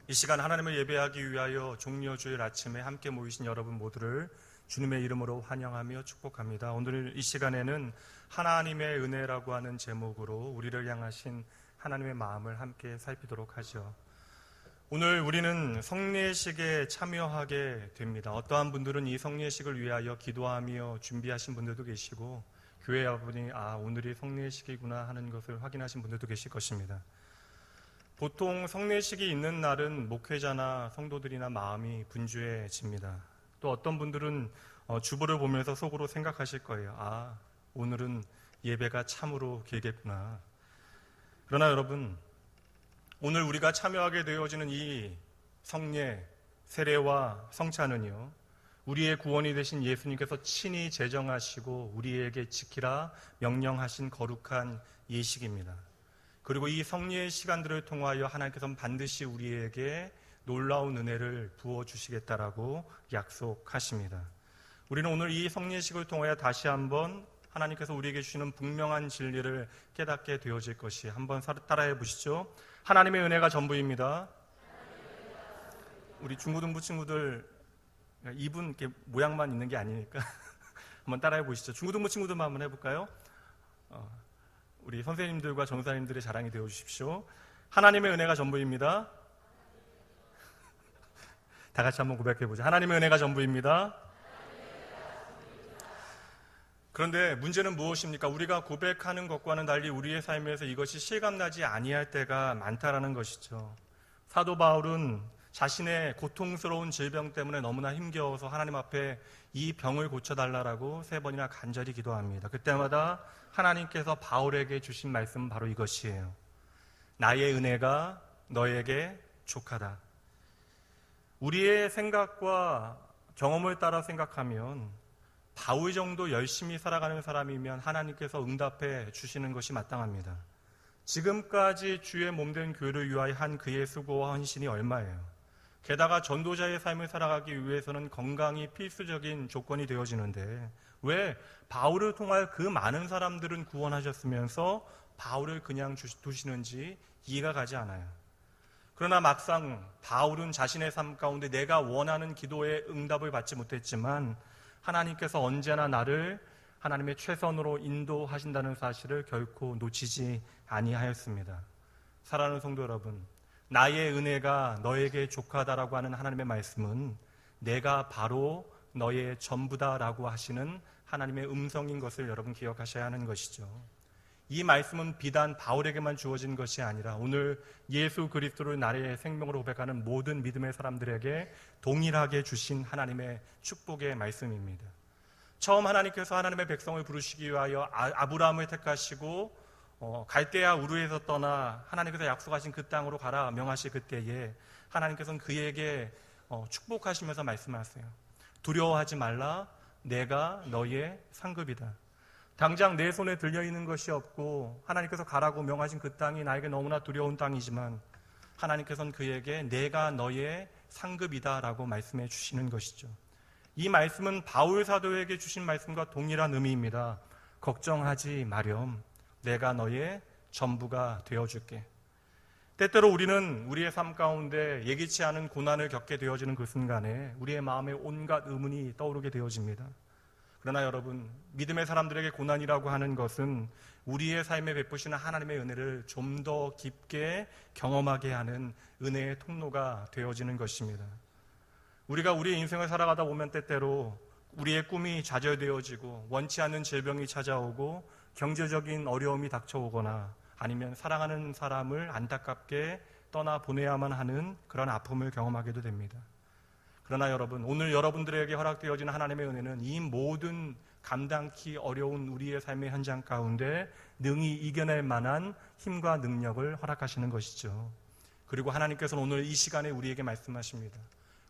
이 시간 하나님을 예배하기 위하여 종려주일 아침에 함께 모이신 여러분 모두를 주님의 이름으로 환영하며 축복합니다. 오늘 이 시간에는 하나님의 은혜라고 하는 제목으로 우리를 향하신 하나님의 마음을 함께 살피도록 하죠. 오늘 우리는 성례식에 참여하게 됩니다. 어떠한 분들은 이 성례식을 위하여 기도하며 준비하신 분들도 계시고, 교회 와보니 오늘이 성례식이구나 하는 것을 확인하신 분들도 계실 것입니다. 보통 성례식이 있는 날은 목회자나 성도들이나 마음이 분주해집니다. 또 어떤 분들은 주보를 보면서 속으로 생각하실 거예요. 오늘은 예배가 참으로 길겠구나. 그러나 여러분, 오늘 우리가 참여하게 되어지는 이 성례, 세례와 성찬은요, 우리의 구원이 되신 예수님께서 친히 제정하시고 우리에게 지키라 명령하신 거룩한 예식입니다. 그리고 이 성례의 시간들을 통하여 하나님께서는 반드시 우리에게 놀라운 은혜를 부어주시겠다라고 약속하십니다. 우리는 오늘 이 성례식을 통하여 다시 한번 하나님께서 우리에게 주시는 분명한 진리를 깨닫게 되어질 것이, 한번 따라해 보시죠. 하나님의 은혜가 전부입니다. 우리 중고등부 친구들 입은 이렇게 모양만 있는 게 아니니까 한번 따라해 보시죠. 중고등부 친구들만 한번 해볼까요? 우리 선생님들과 전사님들의 자랑이 되어 주십시오. 하나님의 은혜가 전부입니다. 다 같이 한번 고백해 보죠. 하나님의 은혜가 전부입니다. 그런데 문제는 무엇입니까? 우리가 고백하는 것과는 달리 우리의 삶에서 이것이 실감나지 아니할 때가 많다라는 것이죠. 사도 바울은 자신의 고통스러운 질병 때문에 너무나 힘겨워서 하나님 앞에 이 병을 고쳐달라고 3번이나 간절히 기도합니다. 그때마다 하나님께서 바울에게 주신 말씀은 바로 이것이에요. 나의 은혜가 너에게 족하다. 우리의 생각과 경험을 따라 생각하면 바울 정도 열심히 살아가는 사람이면 하나님께서 응답해 주시는 것이 마땅합니다. 지금까지 주의 몸된 교회를 위하여 한 그의 수고와 헌신이 얼마예요? 게다가 전도자의 삶을 살아가기 위해서는 건강이 필수적인 조건이 되어지는데 왜 바울을 통하여 그 많은 사람들은 구원하셨으면서 바울을 그냥 두시는지 이해가 가지 않아요. 그러나 막상 바울은 자신의 삶 가운데 내가 원하는 기도에 응답을 받지 못했지만 하나님께서 언제나 나를 하나님의 최선으로 인도하신다는 사실을 결코 놓치지 아니하였습니다. 사랑하는 성도 여러분, 나의 은혜가 너에게 족하다라고 하는 하나님의 말씀은 내가 바로 너의 전부다라고 하시는 하나님의 음성인 것을 여러분 기억하셔야 하는 것이죠. 이 말씀은 비단 바울에게만 주어진 것이 아니라 오늘 예수 그리스도를 나의 생명으로 고백하는 모든 믿음의 사람들에게 동일하게 주신 하나님의 축복의 말씀입니다. 처음 하나님께서 하나님의 백성을 부르시기 위하여 아브라함을 택하시고 갈대아 우르에서 떠나 하나님께서 약속하신 그 땅으로 가라 명하실 그때에 하나님께서는 그에게 축복하시면서 말씀하세요. 두려워하지 말라, 내가 너의 상급이다. 당장 내 손에 들려있는 것이 없고 하나님께서 가라고 명하신 그 땅이 나에게 너무나 두려운 땅이지만 하나님께서는 그에게 내가 너의 상급이다 라고 말씀해 주시는 것이죠. 이 말씀은 바울 사도에게 주신 말씀과 동일한 의미입니다. 걱정하지 마렴, 내가 너의 전부가 되어줄게. 때때로 우리는 우리의 삶 가운데 예기치 않은 고난을 겪게 되어지는 그 순간에 우리의 마음에 온갖 의문이 떠오르게 되어집니다. 그러나 여러분, 믿음의 사람들에게 고난이라고 하는 것은 우리의 삶에 베푸시는 하나님의 은혜를 좀 더 깊게 경험하게 하는 은혜의 통로가 되어지는 것입니다. 우리가 우리의 인생을 살아가다 보면 때때로 우리의 꿈이 좌절되어지고 원치 않는 질병이 찾아오고 경제적인 어려움이 닥쳐오거나 아니면 사랑하는 사람을 안타깝게 떠나보내야만 하는 그런 아픔을 경험하게도 됩니다. 그러나 여러분, 오늘 여러분들에게 허락되어지는 하나님의 은혜는 이 모든 감당키 어려운 우리의 삶의 현장 가운데 능히 이겨낼 만한 힘과 능력을 허락하시는 것이죠. 그리고 하나님께서는 오늘 이 시간에 우리에게 말씀하십니다.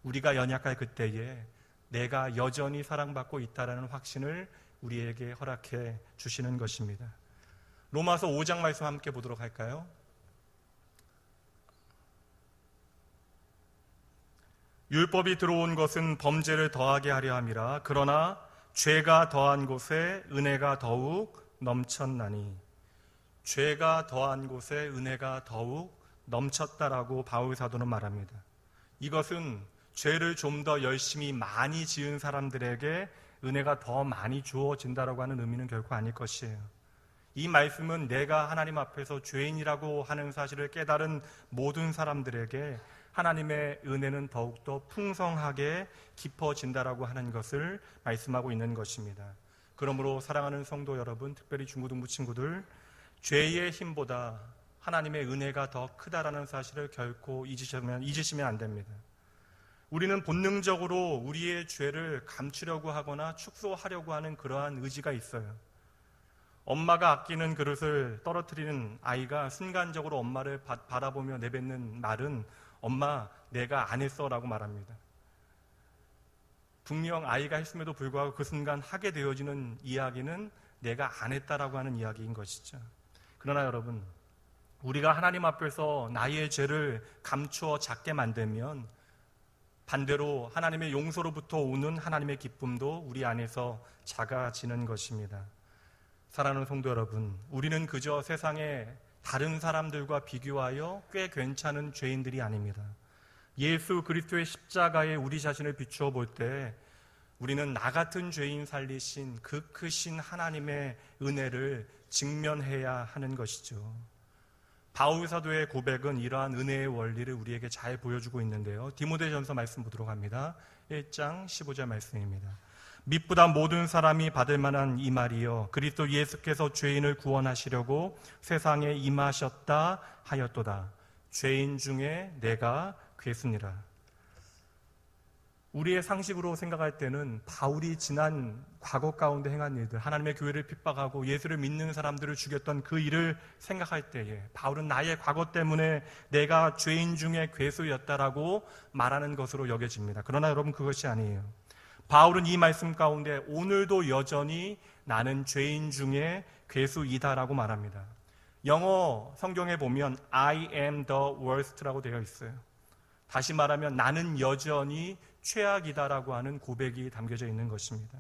우리가 연약할 그때에 내가 여전히 사랑받고 있다는 확신을 우리에게 허락해 주시는 것입니다. 로마서 5장 말씀 함께 보도록 할까요? 율법이 들어온 것은 범죄를 더하게 하려 함이라. 그러나 죄가 더한 곳에 은혜가 더욱 넘쳤나니. 죄가 더한 곳에 은혜가 더욱 넘쳤다라고 바울 사도는 말합니다. 이것은 죄를 좀 더 열심히 많이 지은 사람들에게 은혜가 더 많이 주어진다라고 하는 의미는 결코 아닐 것이에요. 이 말씀은 내가 하나님 앞에서 죄인이라고 하는 사실을 깨달은 모든 사람들에게 하나님의 은혜는 더욱더 풍성하게 깊어진다라고 하는 것을 말씀하고 있는 것입니다. 그러므로 사랑하는 성도 여러분, 특별히 중고등부 친구들, 죄의 힘보다 하나님의 은혜가 더 크다라는 사실을 결코 잊으시면 안 됩니다. 우리는 본능적으로 우리의 죄를 감추려고 하거나 축소하려고 하는 그러한 의지가 있어요. 엄마가 아끼는 그릇을 떨어뜨리는 아이가 순간적으로 엄마를 바라보며 내뱉는 말은 엄마, 내가 안 했어 라고 말합니다. 분명 아이가 했음에도 불구하고 그 순간 하게 되어지는 이야기는 내가 안 했다라고 하는 이야기인 것이죠. 그러나 여러분, 우리가 하나님 앞에서 나의 죄를 감추어 작게 만들면 반대로 하나님의 용서로부터 오는 하나님의 기쁨도 우리 안에서 작아지는 것입니다. 사랑하는 성도 여러분, 우리는 그저 세상의 다른 사람들과 비교하여 꽤 괜찮은 죄인들이 아닙니다. 예수 그리스도의 십자가에 우리 자신을 비추어 볼 때 우리는 나 같은 죄인 살리신 그 크신 하나님의 은혜를 직면해야 하는 것이죠. 바울 사도의 고백은 이러한 은혜의 원리를 우리에게 잘 보여주고 있는데요. 디모데전서 말씀 보도록 합니다. 1장 15절 말씀입니다. 믿보다 모든 사람이 받을 만한 이 말이요, 그리스도 예수께서 죄인을 구원하시려고 세상에 임하셨다 하였도다. 죄인 중에 내가 괴수니라. 우리의 상식으로 생각할 때는 바울이 지난 과거 가운데 행한 일들, 하나님의 교회를 핍박하고 예수를 믿는 사람들을 죽였던 그 일을 생각할 때에 바울은 나의 과거 때문에 내가 죄인 중에 괴수였다라고 말하는 것으로 여겨집니다. 그러나 여러분, 그것이 아니에요. 바울은 이 말씀 가운데 오늘도 여전히 나는 죄인 중에 괴수이다라고 말합니다. 영어 성경에 보면 I am the worst라고 되어 있어요. 다시 말하면 나는 여전히 최악이다라고 하는 고백이 담겨져 있는 것입니다.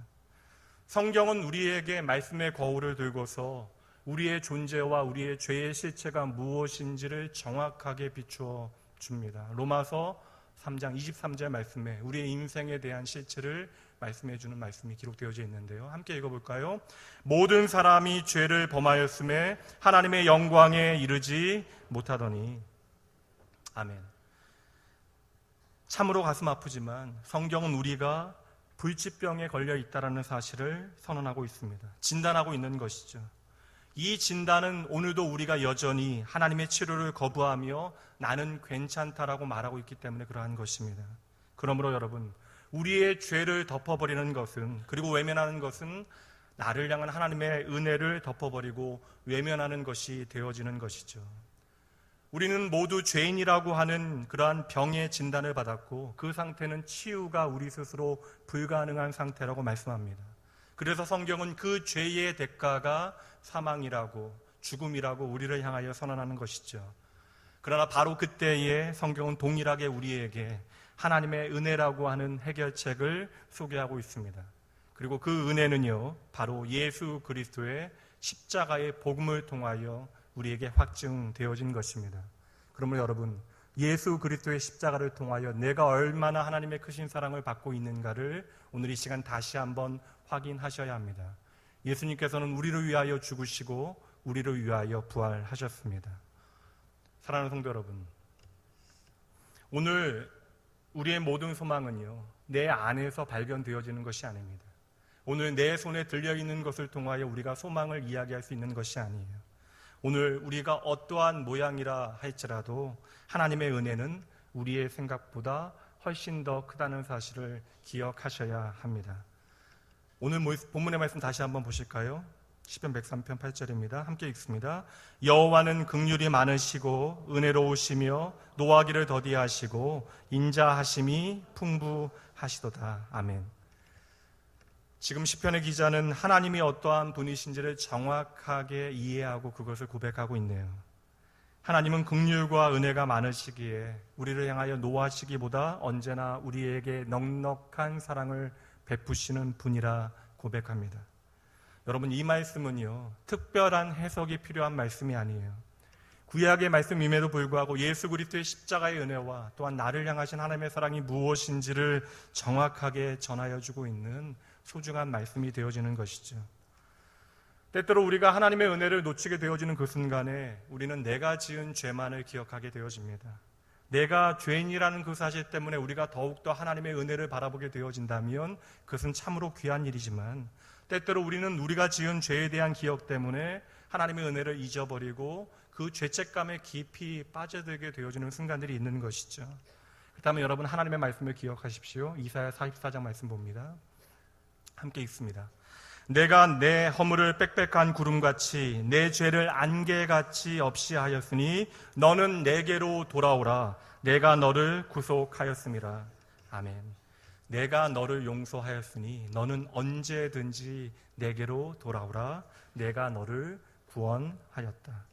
성경은 우리에게 말씀의 거울을 들고서 우리의 존재와 우리의 죄의 실체가 무엇인지를 정확하게 비추어 줍니다. 로마서 3장 23절 말씀에 우리의 인생에 대한 실체를 말씀해 주는 말씀이 기록되어져 있는데요. 함께 읽어볼까요? 모든 사람이 죄를 범하였음에 하나님의 영광에 이르지 못하더니. 아멘. 참으로 가슴 아프지만 성경은 우리가 불치병에 걸려 있다는 사실을 선언하고 있습니다. 진단하고 있는 것이죠. 이 진단은 오늘도 우리가 여전히 하나님의 치료를 거부하며 나는 괜찮다라고 말하고 있기 때문에 그러한 것입니다. 그러므로 여러분, 우리의 죄를 덮어버리는 것은, 그리고 외면하는 것은 나를 향한 하나님의 은혜를 덮어버리고 외면하는 것이 되어지는 것이죠. 우리는 모두 죄인이라고 하는 그러한 병의 진단을 받았고 그 상태는 치유가 우리 스스로 불가능한 상태라고 말씀합니다. 그래서 성경은 그 죄의 대가가 사망이라고, 죽음이라고 우리를 향하여 선언하는 것이죠. 그러나 바로 그때에 성경은 동일하게 우리에게 하나님의 은혜라고 하는 해결책을 소개하고 있습니다. 그리고 그 은혜는요, 바로 예수 그리스도의 십자가의 복음을 통하여 우리에게 확증되어진 것입니다. 그러므로 여러분, 예수 그리스도의 십자가를 통하여 내가 얼마나 하나님의 크신 사랑을 받고 있는가를 오늘 이 시간 다시 한번 확인하셔야 합니다. 예수님께서는 우리를 위하여 죽으시고 우리를 위하여 부활하셨습니다. 사랑하는 성도 여러분, 오늘 우리의 모든 소망은요, 내 안에서 발견되어지는 것이 아닙니다. 오늘 내 손에 들려있는 것을 통하여 우리가 소망을 이야기할 수 있는 것이 아니에요. 오늘 우리가 어떠한 모양이라 할지라도 하나님의 은혜는 우리의 생각보다 훨씬 더 크다는 사실을 기억하셔야 합니다. 오늘 본문의 말씀 다시 한번 보실까요? 시편 103편 8절입니다. 함께 읽습니다. 여호와는 긍휼이 많으시고 은혜로우시며 노하기를 더디하시고 인자하심이 풍부하시도다. 아멘. 지금 시편의 기자는 하나님이 어떠한 분이신지를 정확하게 이해하고 그것을 고백하고 있네요. 하나님은 긍휼과 은혜가 많으시기에 우리를 향하여 노하시기보다 언제나 우리에게 넉넉한 사랑을 베푸시는 분이라 고백합니다. 여러분, 이 말씀은요, 특별한 해석이 필요한 말씀이 아니에요. 구약의 말씀임에도 불구하고 예수 그리스도의 십자가의 은혜와 또한 나를 향하신 하나님의 사랑이 무엇인지를 정확하게 전하여 주고 있는 소중한 말씀이 되어지는 것이죠. 때때로 우리가 하나님의 은혜를 놓치게 되어지는 그 순간에 우리는 내가 지은 죄만을 기억하게 되어집니다. 내가 죄인이라는 그 사실 때문에 우리가 더욱더 하나님의 은혜를 바라보게 되어진다면 그것은 참으로 귀한 일이지만, 때때로 우리는 우리가 지은 죄에 대한 기억 때문에 하나님의 은혜를 잊어버리고 그 죄책감에 깊이 빠져들게 되어지는 순간들이 있는 것이죠. 그렇다면 여러분, 하나님의 말씀을 기억하십시오. 이사야 44장 말씀 봅니다. 함께 읽습니다. 내가 내 허물을 빽빽한 구름같이 내 죄를 안개같이 없이 하였으니 너는 내게로 돌아오라. 내가 너를 구속하였음이라. 아멘. 내가 너를 용서하였으니 너는 언제든지 내게로 돌아오라. 내가 너를 구원하였다.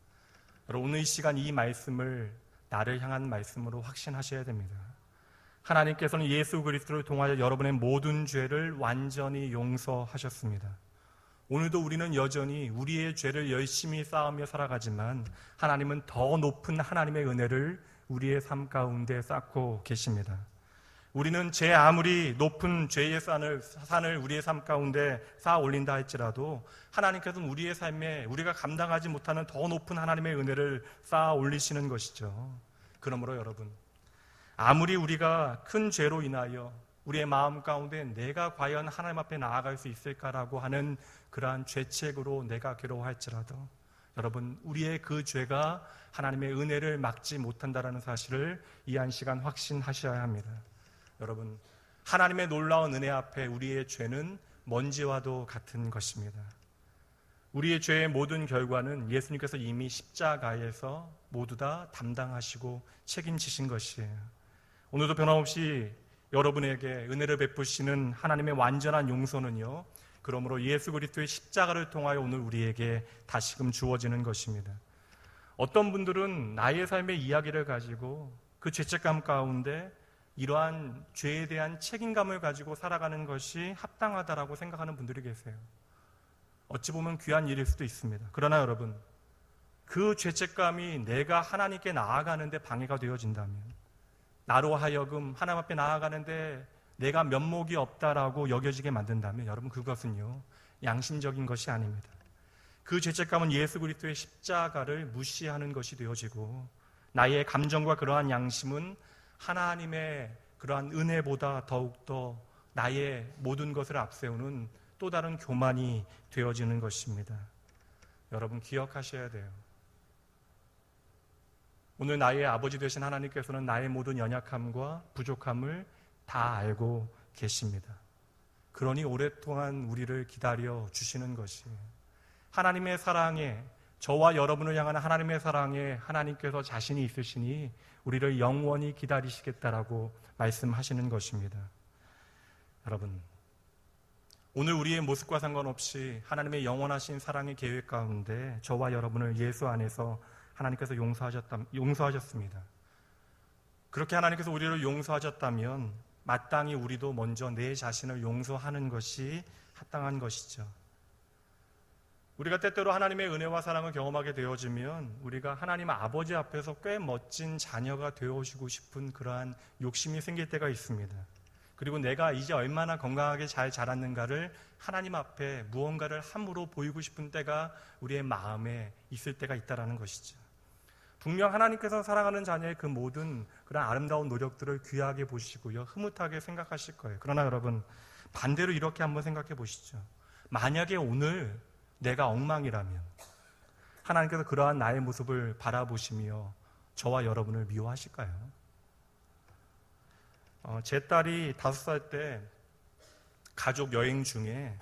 여러분, 오늘 이 시간 이 말씀을 나를 향한 말씀으로 확신하셔야 됩니다. 하나님께서는 예수 그리스도를 통하여 여러분의 모든 죄를 완전히 용서하셨습니다. 오늘도 우리는 여전히 우리의 죄를 열심히 쌓으며 살아가지만 하나님은 더 높은 하나님의 은혜를 우리의 삶 가운데 쌓고 계십니다. 우리는 제 아무리 높은 죄의 산을 우리의 삶 가운데 쌓아 올린다 할지라도 하나님께서는 우리의 삶에 우리가 감당하지 못하는 더 높은 하나님의 은혜를 쌓아 올리시는 것이죠. 그러므로 여러분, 아무리 우리가 큰 죄로 인하여 우리의 마음 가운데 내가 과연 하나님 앞에 나아갈 수 있을까라고 하는 그러한 죄책으로 내가 괴로워할지라도 여러분, 우리의 그 죄가 하나님의 은혜를 막지 못한다는 사실을 이 한 시간 확신하셔야 합니다. 여러분, 하나님의 놀라운 은혜 앞에 우리의 죄는 먼지와도 같은 것입니다. 우리의 죄의 모든 결과는 예수님께서 이미 십자가에서 모두 다 담당하시고 책임지신 것이에요. 오늘도 변함없이 여러분에게 은혜를 베푸시는 하나님의 완전한 용서는요, 그러므로 예수 그리스도의 십자가를 통하여 오늘 우리에게 다시금 주어지는 것입니다. 어떤 분들은 나의 삶의 이야기를 가지고 그 죄책감 가운데 이러한 죄에 대한 책임감을 가지고 살아가는 것이 합당하다라고 생각하는 분들이 계세요. 어찌 보면 귀한 일일 수도 있습니다. 그러나 여러분, 그 죄책감이 내가 하나님께 나아가는데 방해가 되어진다면, 나로 하여금 하나님 앞에 나아가는데 내가 면목이 없다라고 여겨지게 만든다면 여러분, 그것은요, 양심적인 것이 아닙니다. 그 죄책감은 예수 그리스도의 십자가를 무시하는 것이 되어지고, 나의 감정과 그러한 양심은 하나님의 그러한 은혜보다 더욱더 나의 모든 것을 앞세우는 또 다른 교만이 되어지는 것입니다. 여러분, 기억하셔야 돼요. 오늘 나의 아버지 되신 하나님께서는 나의 모든 연약함과 부족함을 다 알고 계십니다. 그러니 오랫동안 우리를 기다려 주시는 것이에요. 하나님의 사랑에, 저와 여러분을 향한 하나님의 사랑에 하나님께서 자신이 있으시니 우리를 영원히 기다리시겠다라고 말씀하시는 것입니다. 여러분, 오늘 우리의 모습과 상관없이 하나님의 영원하신 사랑의 계획 가운데 저와 여러분을 예수 안에서 하나님께서 용서하셨습니다. 그렇게 하나님께서 우리를 용서하셨다면 마땅히 우리도 먼저 내 자신을 용서하는 것이 합당한 것이죠. 우리가 때때로 하나님의 은혜와 사랑을 경험하게 되어지면 우리가 하나님 아버지 앞에서 꽤 멋진 자녀가 되어주고 싶은 그러한 욕심이 생길 때가 있습니다. 그리고 내가 이제 얼마나 건강하게 잘 자랐는가를 하나님 앞에 무언가를 함으로 보이고 싶은 때가 우리의 마음에 있을 때가 있다는 것이죠. 분명 하나님께서 사랑하는 자녀의 그 모든 그런 아름다운 노력들을 귀하게 보시고요, 흐뭇하게 생각하실 거예요. 그러나 여러분, 반대로 이렇게 한번 생각해 보시죠. 만약에 오늘 내가 엉망이라면 하나님께서 그러한 나의 모습을 바라보시며 저와 여러분을 미워하실까요? 제 딸이 5살 때 가족 여행 중에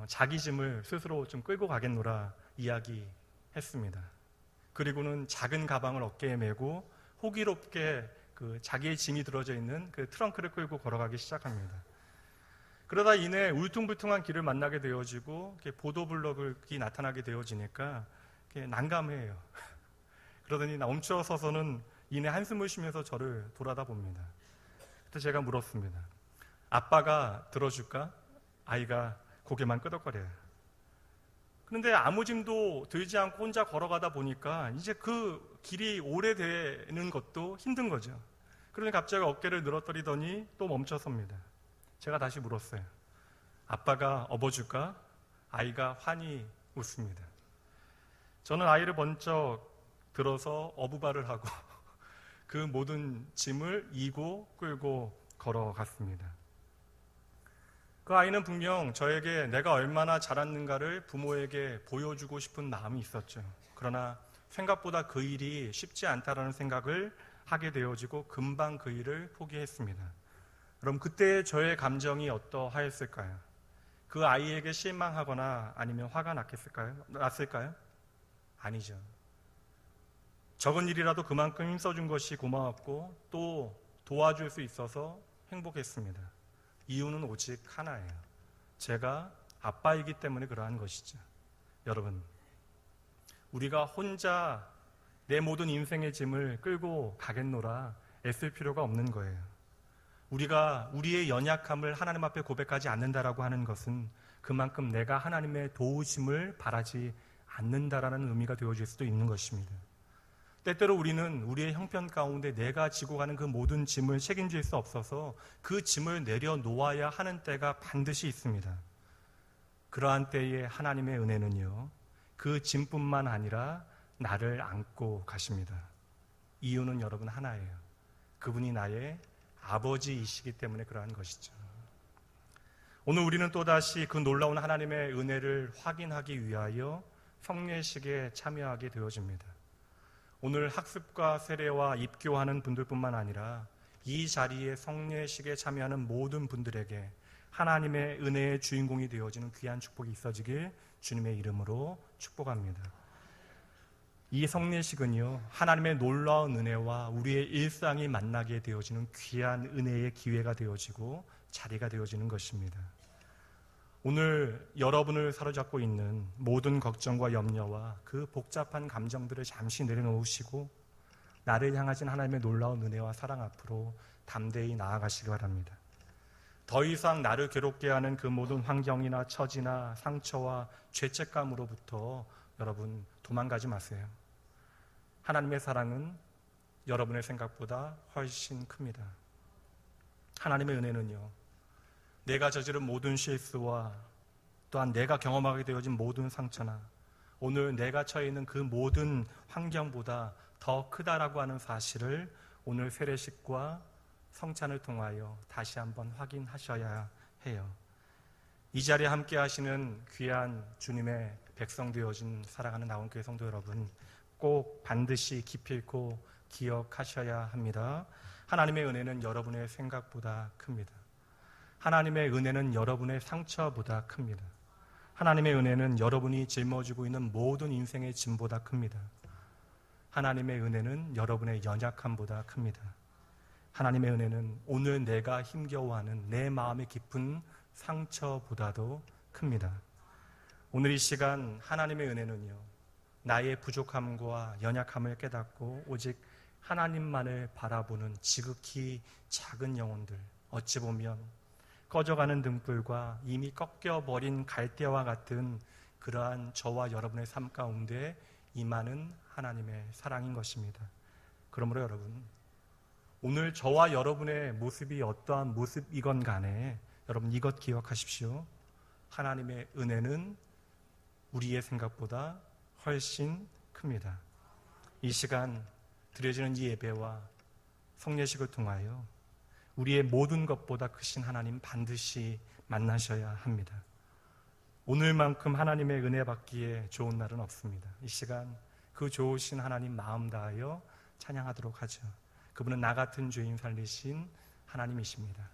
자기 짐을 스스로 좀 끌고 가겠노라 이야기했습니다. 그리고는 작은 가방을 어깨에 메고 호기롭게 그 자기의 짐이 들어져 있는 그 트렁크를 끌고 걸어가기 시작합니다. 그러다 이내 울퉁불퉁한 길을 만나게 되어지고 보도블럭이 나타나게 되어지니까 난감해요. 그러더니 멈춰서서는 이내 한숨을 쉬면서 저를 돌아다 봅니다. 그때 제가 물었습니다. 아빠가 들어줄까? 아이가 고개만 끄덕거려요. 그런데 아무 짐도 들지 않고 혼자 걸어가다 보니까 이제 그 길이 오래되는 것도 힘든 거죠. 그러니 갑자기 어깨를 늘어뜨리더니 또 멈춰섭니다. 제가 다시 물었어요. 아빠가 업어줄까? 아이가 환히 웃습니다. 저는 아이를 번쩍 들어서 어부발을 하고 그 모든 짐을 이고 끌고 걸어갔습니다. 그 아이는 분명 저에게 내가 얼마나 잘했는가를 부모에게 보여주고 싶은 마음이 있었죠. 그러나 생각보다 그 일이 쉽지 않다라는 생각을 하게 되어지고 금방 그 일을 포기했습니다. 그럼 그때 저의 감정이 어떠하였을까요? 그 아이에게 실망하거나 아니면 화가 났을까요? 아니죠. 적은 일이라도 그만큼 힘써준 것이 고마웠고 또 도와줄 수 있어서 행복했습니다. 이유는 오직 하나예요. 제가 아빠이기 때문에 그러한 것이죠. 여러분, 우리가 혼자 내 모든 인생의 짐을 끌고 가겠노라 애쓸 필요가 없는 거예요. 우리가 우리의 연약함을 하나님 앞에 고백하지 않는다라고 하는 것은 그만큼 내가 하나님의 도우심을 바라지 않는다라는 의미가 되어질 수도 있는 것입니다. 때때로 우리는 우리의 형편 가운데 내가 지고 가는 그 모든 짐을 책임질 수 없어서 그 짐을 내려놓아야 하는 때가 반드시 있습니다. 그러한 때에 하나님의 은혜는요, 그 짐뿐만 아니라 나를 안고 가십니다. 이유는 여러분 하나예요. 그분이 나의 아버지이시기 때문에 그러한 것이죠. 오늘 우리는 또다시 그 놀라운 하나님의 은혜를 확인하기 위하여 성례식에 참여하게 되어집니다. 오늘 학습과 세례와 입교하는 분들뿐만 아니라 이 자리에 성례식에 참여하는 모든 분들에게 하나님의 은혜의 주인공이 되어지는 귀한 축복이 있어지길 주님의 이름으로 축복합니다. 이 성례식은요, 하나님의 놀라운 은혜와 우리의 일상이 만나게 되어지는 귀한 은혜의 기회가 되어지고 자리가 되어지는 것입니다. 오늘 여러분을 사로잡고 있는 모든 걱정과 염려와 그 복잡한 감정들을 잠시 내려놓으시고 나를 향하신 하나님의 놀라운 은혜와 사랑 앞으로 담대히 나아가시기 바랍니다. 더 이상 나를 괴롭게 하는 그 모든 환경이나 처지나 상처와 죄책감으로부터 여러분 도망가지 마세요. 하나님의 사랑은 여러분의 생각보다 훨씬 큽니다. 하나님의 은혜는요, 내가 저지른 모든 실수와 또한 내가 경험하게 되어진 모든 상처나 오늘 내가 처해 있는 그 모든 환경보다 더 크다라고 하는 사실을 오늘 세례식과 성찬을 통하여 다시 한번 확인하셔야 해요. 이 자리에 함께 하시는 귀한 주님의 백성 되어진 사랑하는 나온교회 성도 여러분, 꼭 반드시 기필코 기억하셔야 합니다. 하나님의 은혜는 여러분의 생각보다 큽니다. 하나님의 은혜는 여러분의 상처보다 큽니다. 하나님의 은혜는 여러분이 짊어지고 있는 모든 인생의 짐보다 큽니다. 하나님의 은혜는 여러분의 연약함보다 큽니다. 하나님의 은혜는 오늘 내가 힘겨워하는 내 마음의 깊은 상처보다도 큽니다. 오늘 이 시간 하나님의 은혜는요, 나의 부족함과 연약함을 깨닫고 오직 하나님만을 바라보는 지극히 작은 영혼들, 어찌 보면 꺼져가는 등불과 이미 꺾여버린 갈대와 같은 그러한 저와 여러분의 삶 가운데 임하는 하나님의 사랑인 것입니다. 그러므로 여러분, 오늘 저와 여러분의 모습이 어떠한 모습이건 간에 여러분 이것 기억하십시오. 하나님의 은혜는 우리의 생각보다 훨씬 큽니다. 이 시간 드려지는 이 예배와 성례식을 통하여 우리의 모든 것보다 크신 하나님 반드시 만나셔야 합니다. 오늘만큼 하나님의 은혜 받기에 좋은 날은 없습니다. 이 시간 그 좋으신 하나님 마음 다하여 찬양하도록 하죠. 그분은 나 같은 죄인 살리신 하나님이십니다.